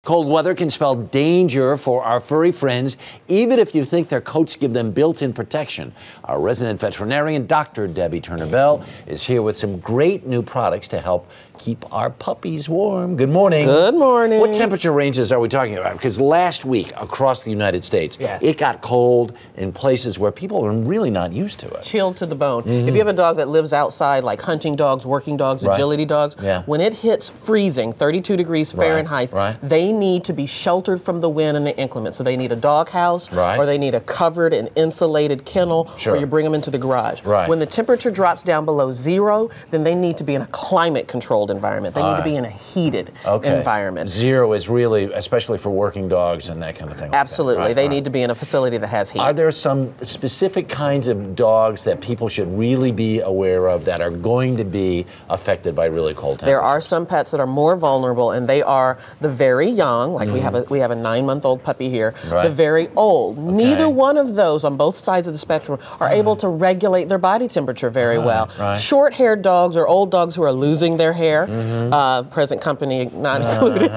Cold weather can spell danger for our furry friends, even if you think their coats give them built-in protection. Our resident veterinarian, Dr. Debbye Turner Bell, is here with some great new products to help keep our puppies warm. Good morning. Good morning. What temperature ranges are we talking about? Because last week across the United States, it got cold in places where people are really not used to it. Chilled to the bone. If you have a dog that lives outside, like hunting dogs, working dogs, agility dogs, when it hits freezing, 32 degrees Fahrenheit, they need to be sheltered from the wind and the inclement. So they need a dog house, or they need a covered and insulated kennel, or you bring them into the garage. When the temperature drops down below 0, then they need to be in a climate-controlled environment. They need to be in a heated environment. 0 is really, especially for working dogs and that kind of thing. Absolutely. They need to be in a facility that has heat. Are there some specific kinds of dogs that people should really be aware of that are going to be affected by really cold temperatures? There are some pets that are more vulnerable, and they are the very young, like we have a 9-month-old puppy here, the very old. Neither one of those on both sides of the spectrum are able to regulate their body temperature very well. Short-haired dogs or old dogs who are losing their hair, present company not included,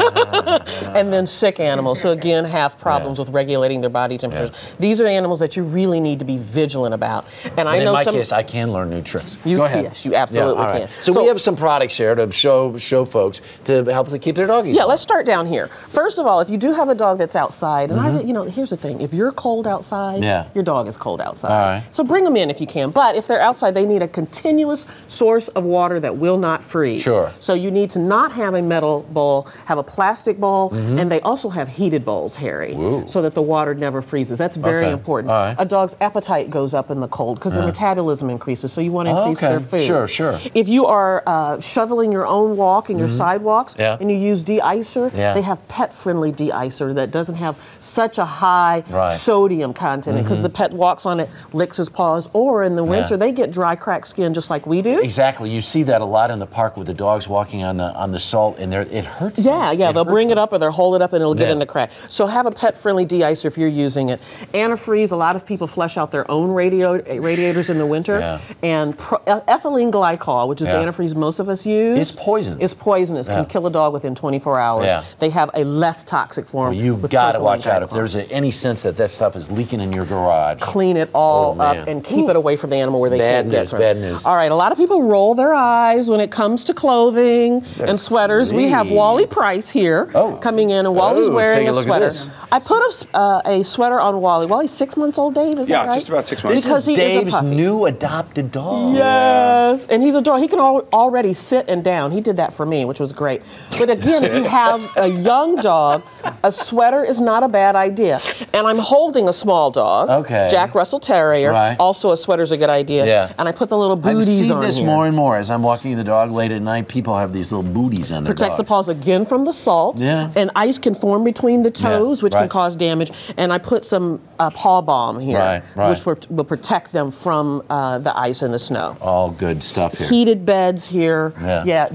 and then sick animals who again have problems with regulating their body temperatures. These are the animals that you really need to be vigilant about. And I know in my case, I can learn new tricks. Go ahead. Yes, you absolutely can. So we have some products here to show folks to help to keep their doggies warm. Let's start down here. First of all, if you do have a dog that's outside, and you know, here's the thing: if you're cold outside, your dog is cold outside. So bring them in if you can. But if they're outside, they need a continuous source of water that will not freeze. So you need to not have a metal bowl, have a plastic bowl, and they also have heated bowls, Harry, so that the water never freezes. That's very important. A dog's appetite goes up in the cold because their metabolism increases, so you want to increase their food. If you are shoveling your own walk in your sidewalks and you use de-icer, they have pet-friendly de-icer that doesn't have such a high sodium content because the pet walks on it, licks his paws, or in the winter they get dry, cracked skin just like we do. Exactly. You see that a lot in the park with the dogs walking on the salt, and it hurts them. They'll bring it up or they'll hold it up and it'll get in the crack. So have a pet-friendly de-icer if you're using it. Antifreeze, a lot of people flush out their own radiators in the winter. And ethylene glycol, which is the antifreeze most of us use. It's poison. It's poisonous. Can kill a dog within 24 hours. They have a less toxic form. You've got to watch out. If there's any sense that stuff is leaking in your garage. Clean it all up and keep it away from the animal where they can't get from. Bad news. All right, a lot of people roll their eyes when it comes to clothing and sweaters. We have Wally Price here coming in, and Wally's wearing a sweater. I put a sweater on Wally. Wally's 6 months old, Dave, is that right? Just about 6 months. This is Dave's new adopted dog. Yes, and he's a dog. He can already sit and down. He did that for me, which was great. But again, if you have a young dog, a sweater is not a bad idea. And I'm holding a small dog, Jack Russell Terrier. Also, a sweater's a good idea. And I put the little booties on I've seen this more and more as I'm walking the dog late at night. People have these little booties on their Protects dogs. the paws again from the salt. And ice can form between the toes, which can cause damage. And I put some paw balm here, which will protect them from the ice and the snow. All good stuff here. Heated beds here.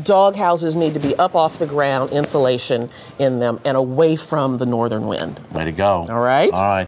Dog houses need to be up off the ground, insulation in them, and away from the northern wind. Way to go. All right.